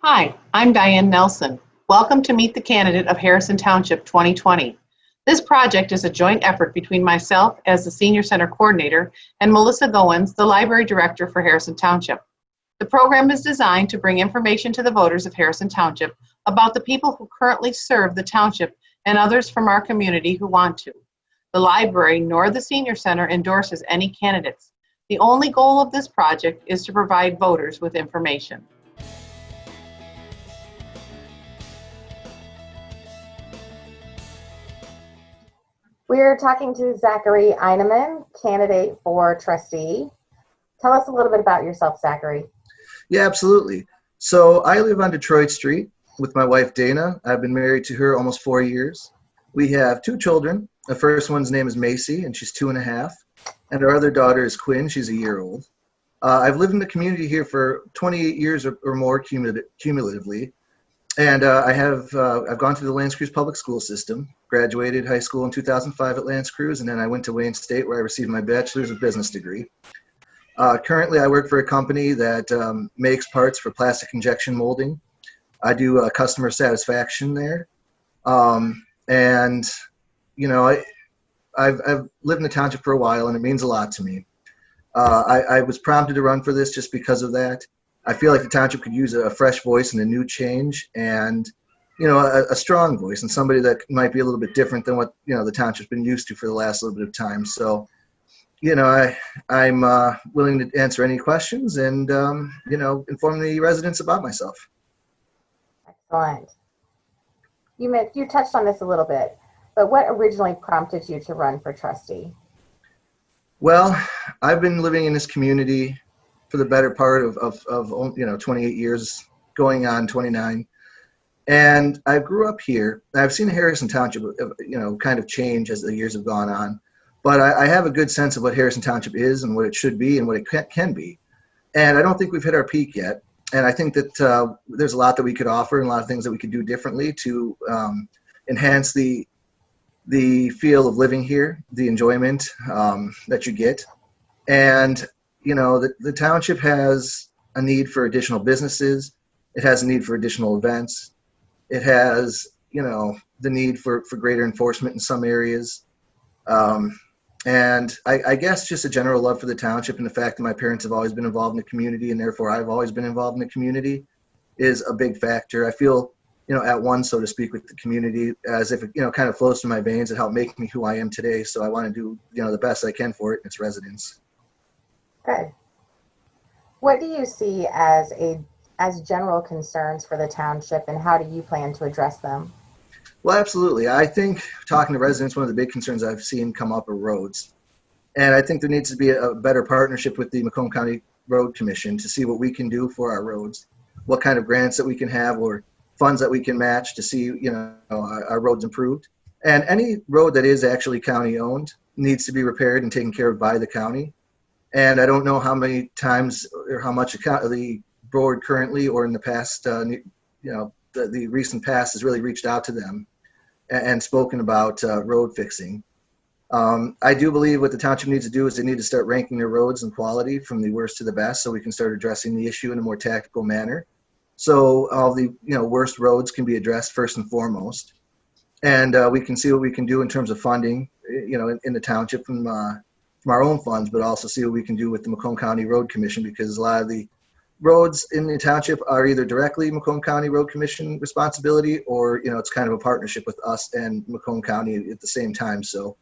Hi, I'm Diane Nelson. Welcome to Meet the Candidate of Harrison Township 2020. This project is a joint effort between myself as the Senior Center Coordinator and Melissa Goins, the Library Director for Harrison Township. The program is designed to bring information to the voters of Harrison Township about the people who currently serve the township and others from our community who want to. The library nor the Senior Center endorses any candidates. The only goal of this project is to provide voters with information. We're talking to Zachary Eineman, candidate for trustee. Tell us a little bit about yourself, Zachary. Yeah, absolutely. So I live on Detroit Street with my wife, Dana. I've been married to her almost 4 years. We have 2 children. The first one's name is Macy, and she's 2.5. And our other daughter is Quinn. She's a year old. I've lived in the community here for 28 years or more cumulatively. And I've gone through the L'Anse Creuse public school system, graduated high school in 2005 at L'Anse Creuse, and then I went to Wayne State where I received my bachelor's of business degree. Currently, I work for a company that makes parts for plastic injection molding. I do customer satisfaction there. And, you know, I've lived in the township for a while, and it means a lot to me. I was prompted to run for this just because of that. I feel like the township could use a fresh voice and a new change and, you know, a strong voice and somebody that might be a little bit different than what, you know, the township's been used to for the last little bit of time. So, you know, I'm willing to answer any questions and, you know, inform the residents about myself. Excellent. You touched on this a little bit, but what originally prompted you to run for trustee? Well, I've been living in this community for the better part of you know, 28 years, going on 29. And I grew up here. I've seen Harrison Township, you know, kind of change as the years have gone on. But I have a good sense of what Harrison Township is and what it should be and what it can be. And I don't think we've hit our peak yet. And I think that there's a lot that we could offer and a lot of things that we could do differently to enhance the feel of living here, the enjoyment that you get. And, you know, the township has a need for additional businesses. It has a need for additional events. It has, you know, the need for greater enforcement in some areas. And I guess just a general love for the township and the fact that my parents have always been involved in the community and therefore I've always been involved in the community is a big factor. I feel, you know, at one, so to speak, with the community as if it, you know, kind of flows through my veins and help make me who I am today. So I want to do, you know, the best I can for it and its residents. Good. What do you see as general concerns for the township and how do you plan to address them? Well, absolutely. I think talking to residents, one of the big concerns I've seen come up are roads. And I think there needs to be a better partnership with the Macomb County Road Commission to see what we can do for our roads, what kind of grants that we can have or funds that we can match to see, you know, our roads improved. And any road that is actually county owned needs to be repaired and taken care of by the county. And I don't know how many times or how much the board currently or in the past, you know, the recent past has really reached out to them and spoken about road fixing. I do believe what the township needs to do is they need to start ranking their roads in quality from the worst to the best so we can start addressing the issue in a more tactical manner. So all the, you know, worst roads can be addressed first and foremost. And we can see what we can do in terms of funding, you know, in the township from our own funds, but also see what we can do with the Macomb County Road Commission, because a lot of the roads in the township are either directly Macomb County Road Commission responsibility or, you know, it's kind of a partnership with us and Macomb County at the same time. So,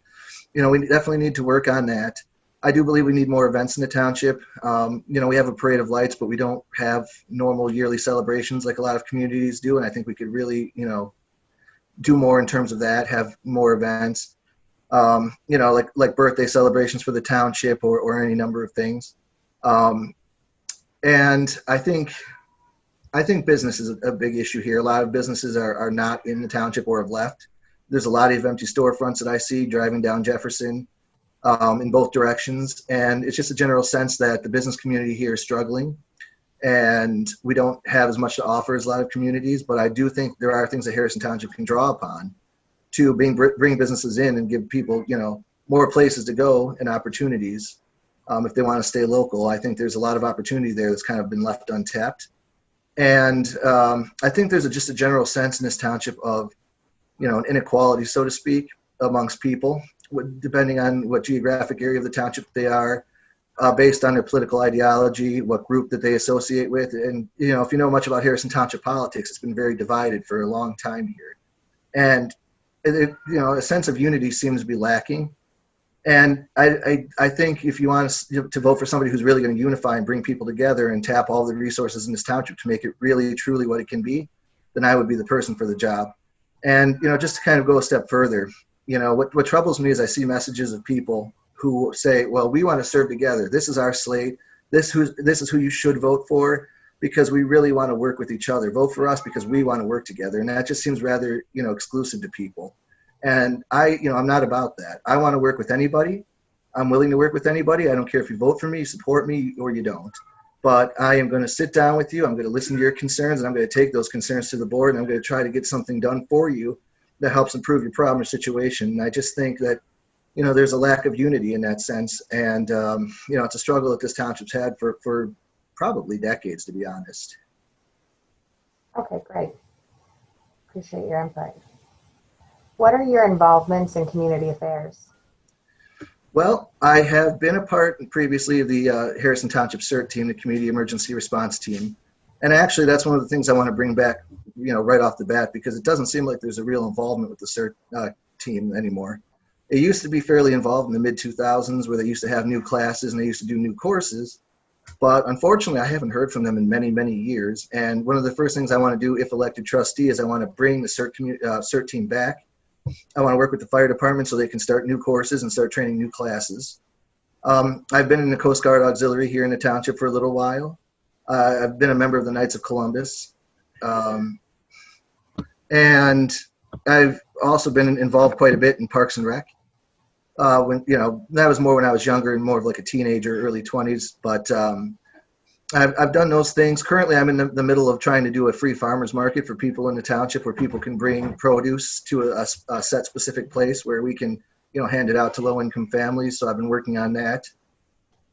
you know, we definitely need to work on that. I do believe we need more events in the township. You know, we have a parade of lights, but we don't have normal yearly celebrations like a lot of communities do. And I think we could really, you know, do more in terms of that, have more events, you know, like birthday celebrations for the township or any number of things. And I think business is a big issue here. A lot of businesses are not in the township or have left. There's a lot of empty storefronts that I see driving down Jefferson in both directions. And it's just a general sense that the business community here is struggling and we don't have as much to offer as a lot of communities. But I do think there are things that Harrison Township can draw upon to bring businesses in and give people, you know, more places to go and opportunities. If they want to stay local, I think there's a lot of opportunity there that's kind of been left untapped. And I think there's just a general sense in this township of, an inequality, so to speak, amongst people, depending on what geographic area of the township they are, based on their political ideology, what group that they associate with. And, if you know much about Harrison Township politics, it's been very divided for a long time here. And, a sense of unity seems to be lacking. And I think if you want to vote for somebody who's really going to unify and bring people together and tap all the resources in this township to make it really, truly what it can be, then I would be the person for the job. And, just to kind of go a step further, what troubles me is I see messages of people who say, well, we want to serve together. This is our slate. This is who you should vote for because we really want to work with each other. Vote for us because we want to work together. And that just seems rather, exclusive to people. And I'm not about that. I want to work with anybody. I'm willing to work with anybody. I don't care if you vote for me, support me, or you don't. But I am going to sit down with you. I'm going to listen to your concerns, and I'm going to take those concerns to the board, and I'm going to try to get something done for you that helps improve your problem or situation. And I just think that, there's a lack of unity in that sense. And, it's a struggle that this township's had for probably decades, to be honest. Okay, great. Appreciate your input. What are your involvements in community affairs? Well, I have been a part previously of the Harrison Township CERT team, the Community Emergency Response Team. And actually, that's one of the things I want to bring back, right off the bat, because it doesn't seem like there's a real involvement with the CERT team anymore. It used to be fairly involved in the mid-2000s where they used to have new classes and they used to do new courses. But unfortunately, I haven't heard from them in many, many years. And one of the first things I want to do if elected trustee is I want to bring the CERT team back. I want to work with the fire department so they can start new courses and start training new classes. I've been in the Coast Guard Auxiliary here in the township for a little while. I've been a member of the Knights of Columbus. And I've also been involved quite a bit in Parks and Rec. That was more when I was younger and more of like a teenager, early 20s. But I've done those things. Currently, I'm in the middle of trying to do a free farmers market for people in the township where people can bring produce to a set specific place where we can, hand it out to low-income families. So I've been working on that.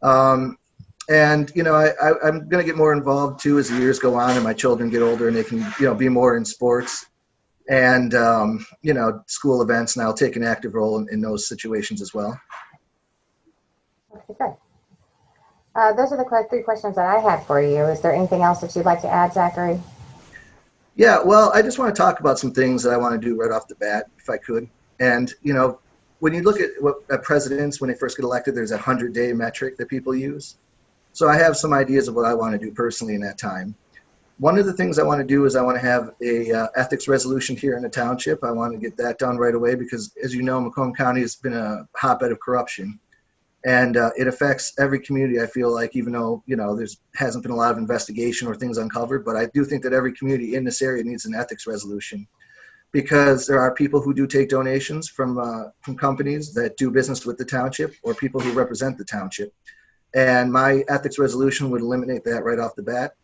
I'm going to get more involved, too, as the years go on and my children get older and they can, be more in sports and, school events. And I'll take an active role in those situations as well. Okay, good. Those are the 3 questions that I had for you. Is there anything else that you'd like to add, Zachary? Yeah, well, I just want to talk about some things that I want to do right off the bat, if I could. And, when you look at presidents, when they first get elected, there's a 100-day metric that people use. So I have some ideas of what I want to do personally in that time. One of the things I want to do is I want to have a ethics resolution here in the township. I want to get that done right away because, as you know, Macomb County has been a hotbed of corruption. And it affects every community, I feel like, even though, there hasn't been a lot of investigation or things uncovered. But I do think that every community in this area needs an ethics resolution because there are people who do take donations from companies that do business with the township or people who represent the township. And my ethics resolution would eliminate that right off the bat.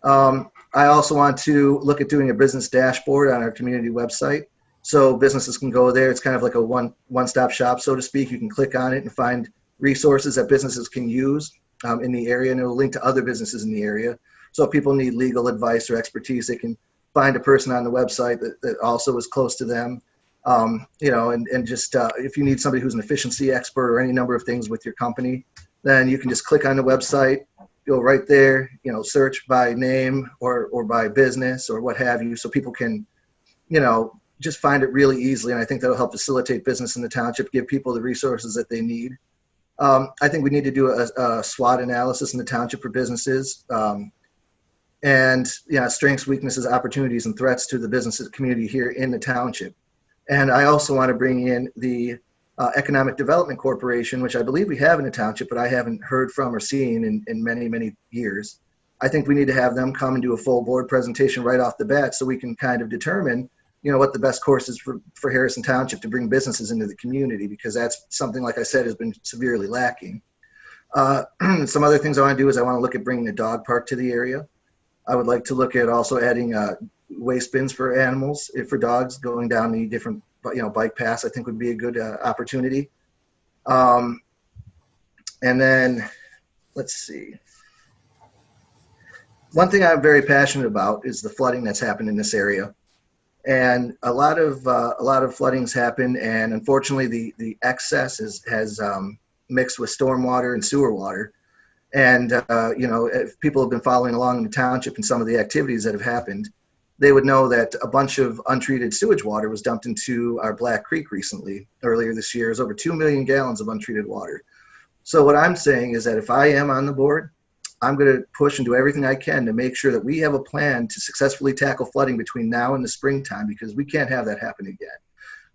I also want to look at doing a business dashboard on our community website. So businesses can go there. It's kind of like a one-stop shop, so to speak. You can click on it and find resources that businesses can use in the area, and it will link to other businesses in the area. So if people need legal advice or expertise, they can find a person on the website that also is close to them. And just if you need somebody who's an efficiency expert or any number of things with your company, then you can just click on the website, go right there, search by name or by business or what have you, so people can, just find it really easily. And I think that'll help facilitate business in the township, give people the resources that they need. I think we need to do a SWOT analysis in the township for businesses. Strengths, weaknesses, opportunities, and threats to the business community here in the township. And I also want to bring in the Economic Development Corporation, which I believe we have in the township, but I haven't heard from or seen in many, many years. I think we need to have them come and do a full board presentation right off the bat so we can kind of determine, what the best course is for Harrison Township to bring businesses into the community, because that's something, like I said, has been severely lacking. Some other things I want to do is I want to look at bringing a dog park to the area. I would like to look at also adding waste bins for animals, for dogs going down the different, bike paths. I think would be a good opportunity. And then let's see. One thing I'm very passionate about is the flooding that's happened in this area. And a lot of floodings happen, and unfortunately the excess has mixed with stormwater and sewer water. And if people have been following along in the township and some of the activities that have happened, they would know that a bunch of untreated sewage water was dumped into our Black Creek recently. Earlier this year, is over 2 million gallons of untreated water. So what I'm saying is that if I am on the board, I'm going to push and do everything I can to make sure that we have a plan to successfully tackle flooding between now and the springtime, because we can't have that happen again.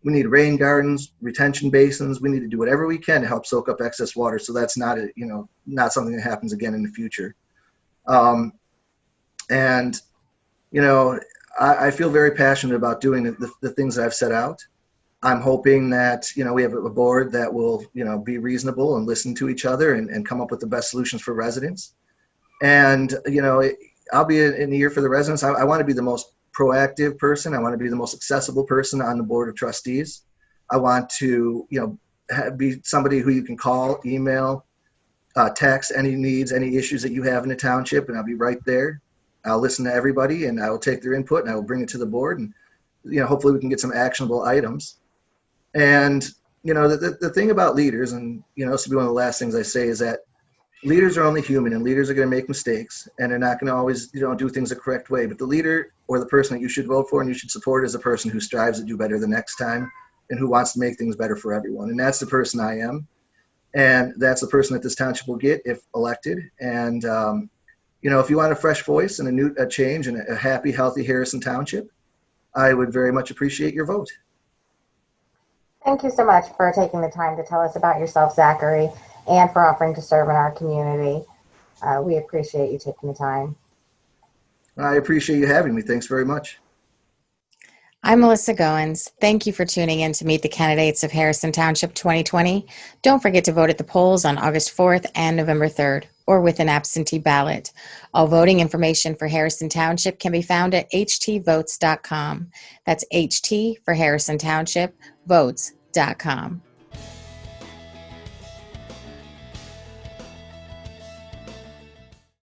We need rain gardens, retention basins. We need to do whatever we can to help soak up excess water, so that's not not something that happens again in the future. I feel very passionate about doing the things that I've set out. I'm hoping that, we have a board that will, be reasonable and listen to each other and come up with the best solutions for residents. And, I'll be in the year for the residents. I want to be the most proactive person. I want to be the most accessible person on the board of trustees. I want to, be somebody who you can call, email, text, any needs, any issues that you have in the township, and I'll be right there. I'll listen to everybody, and I will take their input, and I will bring it to the board, and hopefully we can get some actionable items. And the thing about leaders, and this will be one of the last things I say, is that leaders are only human, and leaders are going to make mistakes, and they're not going to always do things the correct way. But the leader, or the person that you should vote for and you should support, is the person who strives to do better the next time and who wants to make things better for everyone. And that's the person I am, and that's the person that this township will get if elected. And if you want a fresh voice and a change and a happy, healthy Harrison Township, I would very much appreciate your vote. Thank you so much for taking the time to tell us about yourself, Zachary, and for offering to serve in our community. We appreciate you taking the time. I appreciate you having me. Thanks very much. I'm Melissa Goins. Thank you for tuning in to meet the candidates of Harrison Township 2020. Don't forget to vote at the polls on August 4th and November 3rd, or with an absentee ballot. All voting information for Harrison Township can be found at htvotes.com. That's HT for Harrison Township, votes.com.